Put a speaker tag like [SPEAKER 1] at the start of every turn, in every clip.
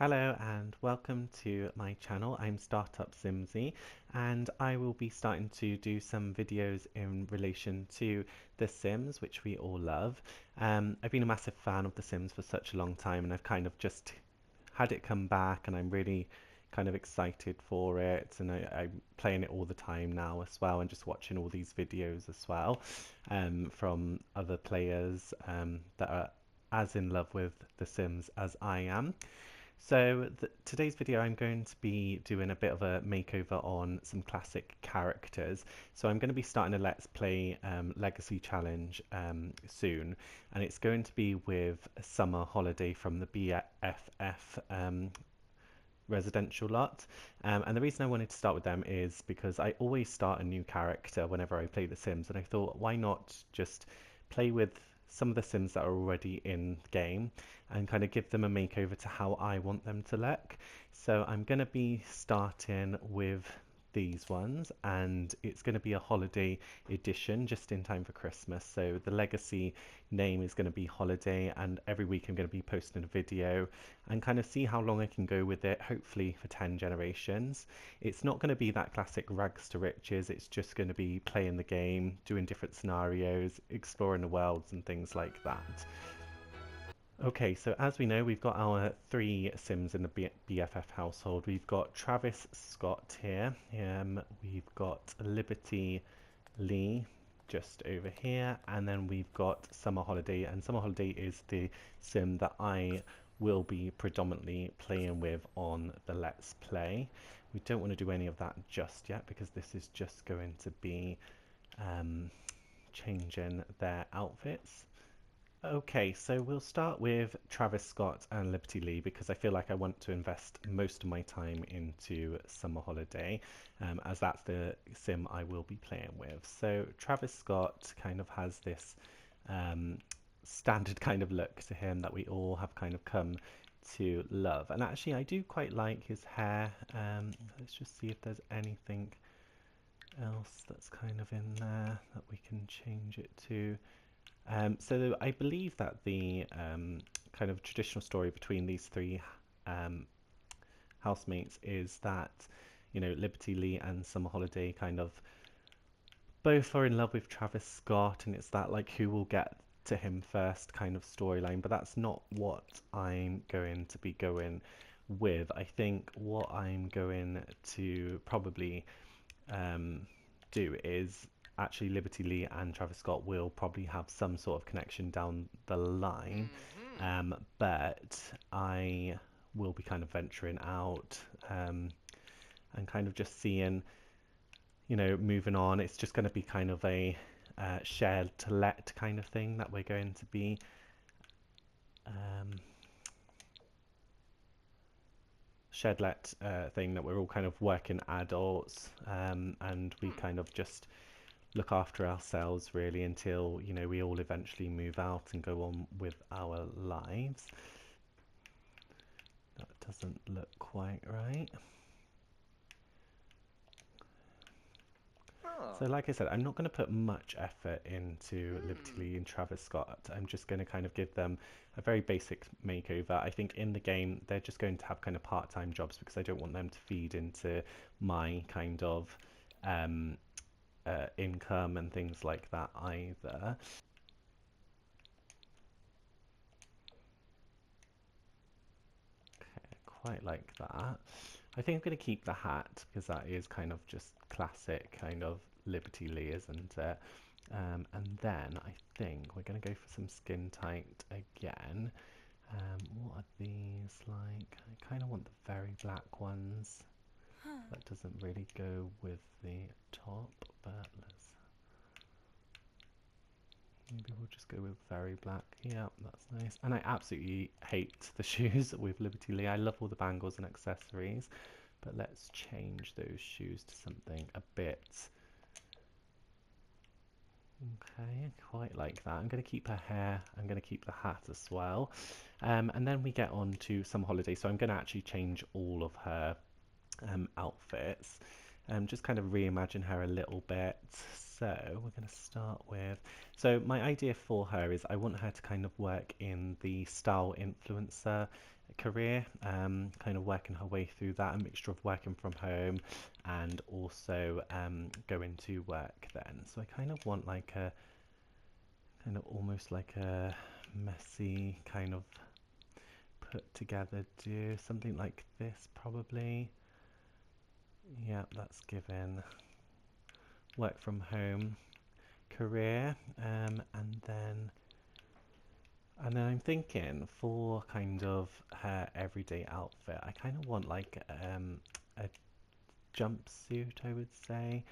[SPEAKER 1] Hello and welcome to my channel. I'm Startup Simsy and I will be starting to do some videos in relation to The Sims, which we all love. I've been a massive fan of The Sims for such a long time, and I've kind of just had it come back, and I'm really kind of excited for it, and I'm playing it all the time now as well, and just watching all these videos as well from other players that are as in love with The Sims as I am. So today's video I'm going to be doing a bit of a makeover on some classic characters. So I'm going to be starting a Let's Play Legacy Challenge soon, and it's going to be with Summer Holiday from the BFF residential lot. And the reason I wanted to start with them is because I always start a new character whenever I play The Sims, and I thought, why not just play with some of the Sims that are already in game and kind of give them a makeover to how I want them to look. So I'm going to be starting with these ones, and it's going to be a holiday edition just in time for Christmas. So the legacy name is going to be Holiday, and every week I'm going to be posting a video and kind of see how long I can go with it, hopefully for 10 generations. It's not going to be that classic rags to riches, it's just going to be playing the game, doing different scenarios, exploring the worlds and things like that. Okay, so as we know, we've got our three Sims in the BFF household. We've got Travis Scott here. We've got Liberty Lee just over here, and then we've got Summer Holiday, and Summer Holiday is the Sim that I will be predominantly playing with on the Let's Play. We don't want to do any of that just yet because this is just going to be changing their outfits. Okay, so we'll start with Travis Scott and Liberty Lee because I feel like I want to invest most of my time into Summer Holiday, as that's the sim I will be playing with. So Travis Scott kind of has this standard kind of look to him that we all have kind of come to love. And actually I do quite like his hair. Let's just see if there's anything else that's kind of in there that we can change it to. So I believe that the kind of traditional story between these three housemates is that, you know, Liberty Lee and Summer Holiday kind of both are in love with Travis Scott, and it's that like who will get to him first kind of storyline, but that's not what I'm going to be going with. I think what I'm going to probably do is actually Liberty Lee and Travis Scott will probably have some sort of connection down the line, but I will be kind of venturing out and kind of just seeing, you know, moving on. It's just going to be kind of a shared to let kind of thing that we're going to be shared let thing that we're all kind of working adults, and we kind of just look after ourselves really until, you know, we all eventually move out and go on with our lives. That doesn't look quite right. So like I said, I'm not going to put much effort into Liberty Lee and Travis Scott. I'm just going to kind of give them a very basic makeover. I think in the game they're just going to have kind of part-time jobs because I don't want them to feed into my kind of income and things like that either. Okay, quite like that. I think I'm going to keep the hat because that is kind of just classic kind of Liberty Lee, isn't it? And then I think we're going to go for some skin tight again. What are these like? I kind of want the very black ones. That doesn't really go with the top, but maybe we'll just go with very black. Yeah, that's nice. And I absolutely hate the shoes with Liberty Lee. I love all the bangles and accessories, but let's change those shoes to something a bit... Okay, quite like that. I'm going to keep her hair. I'm going to keep the hat as well. And then we get on to Summer Holiday. So I'm going to actually change all of her outfits. just kind of reimagine her a little bit. So we're going to start with, so my idea for her is I want her to kind of work in the style influencer career, kind of working her way through that, a mixture of working from home and also going to work then. So I kind of want like a, kind of almost like a messy kind of put together do, something like this probably. Yeah, that's given work from home career, and then I'm thinking for kind of her everyday outfit, I kind of want like a jumpsuit, I would say.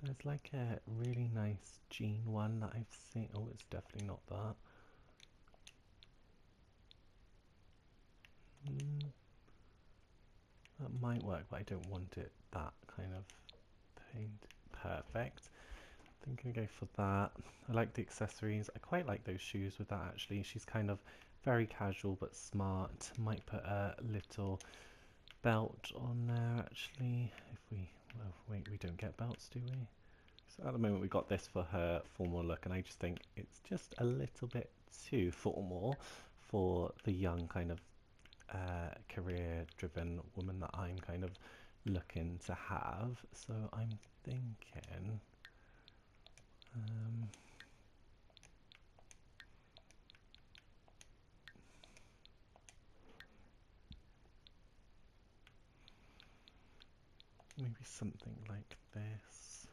[SPEAKER 1] There's like a really nice jean one that I've seen. Oh, it's definitely not that. That might work, but I don't want it that kind of paint. Perfect. I think I go for that. I like the accessories. I quite like those shoes with that actually. She's kind of very casual but smart. Might put a little belt on there actually. If we, well, wait, we don't get belts, do we? So at the moment we got this for her formal look, and I just think it's just a little bit too formal for the young kind of career-driven woman that I'm kind of looking to have. So I'm thinking. Maybe something like this.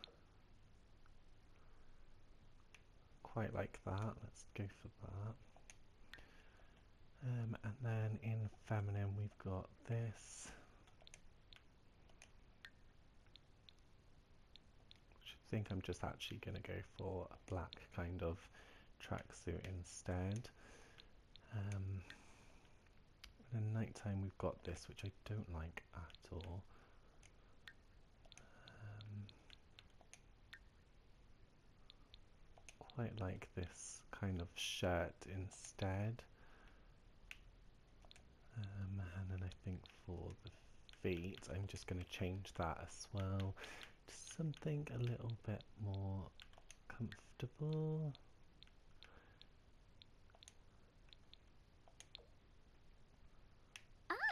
[SPEAKER 1] Quite like that. Let's go for that. And then in feminine we've got this. I think I'm just actually going to go for a black kind of tracksuit instead. And in nighttime we've got this, which I don't like at all. Quite like this kind of shirt instead. And then I think for the feet, I'm just going to change that as well to something a little bit more comfortable.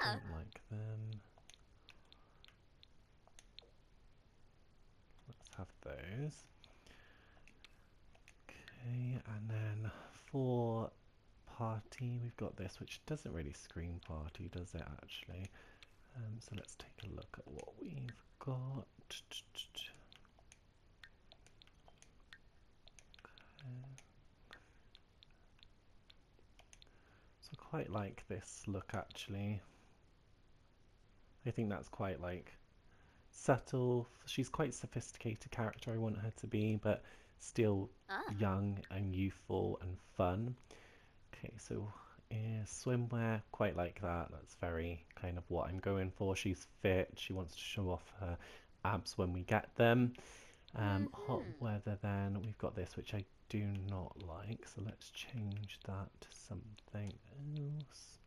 [SPEAKER 1] Don't like them. Let's have those. Okay, and then for party, we've got this, which doesn't really scream party, does it actually? So let's take a look at what we've got. Okay. So I quite like this look actually. I think that's quite like subtle. She's quite sophisticated character I want her to be, but still young and youthful and fun. Okay, so swimwear, quite like that. That's very kind of what I'm going for. She's fit. She wants to show off her abs when we get them. Hot weather then, we've got this, which I do not like. So let's change that to something else.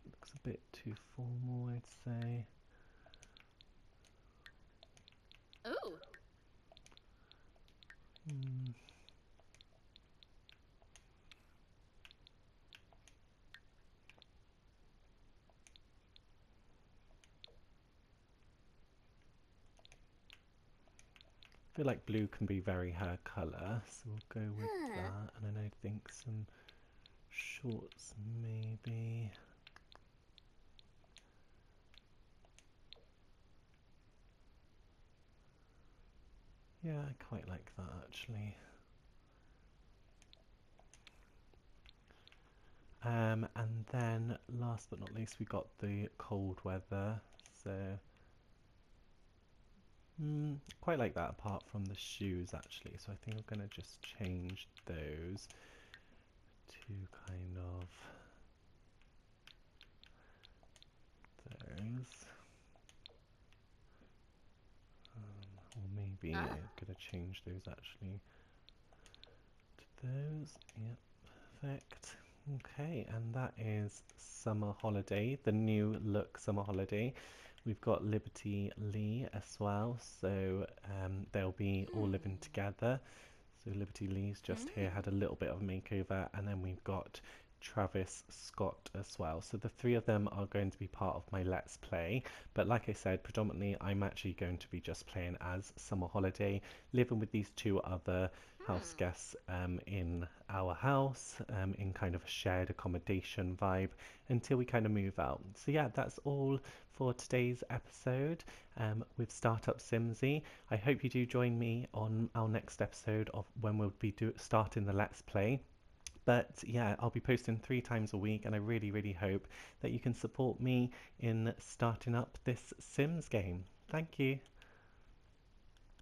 [SPEAKER 1] Looks a bit too formal, I'd say.
[SPEAKER 2] Ooh.
[SPEAKER 1] I feel like blue can be very her colour, so we'll go with that. And then I think some shorts maybe. Yeah, I quite like that actually. And then last but not least we got the cold weather, so quite like that apart from the shoes actually, so I think I'm going to just change those to kind of those. Or maybe I'm going to change those actually to those. Yep, perfect. Okay, and that is Summer Holiday, the new look Summer Holiday. We've got Liberty Lee as well, so they'll be all living
[SPEAKER 2] Hmm.
[SPEAKER 1] together. So Liberty Lee's just here,
[SPEAKER 2] Mm.
[SPEAKER 1] had a little bit of a makeover, and then we've got Travis Scott as well. So the three of them are going to be part of my Let's Play. But like I said, predominantly I'm actually going to be just playing as Summer Holiday, living with these two other house
[SPEAKER 2] Hmm.
[SPEAKER 1] guests in our house, in kind of a shared accommodation vibe until we kind of move out. So yeah, that's all for today's episode with Startup Simsy. I hope you do join me on our next episode of when we'll be starting the Let's Play. But yeah, I'll be posting 3 times a week, and I really, really hope that you can support me in starting up this Sims game. Thank you.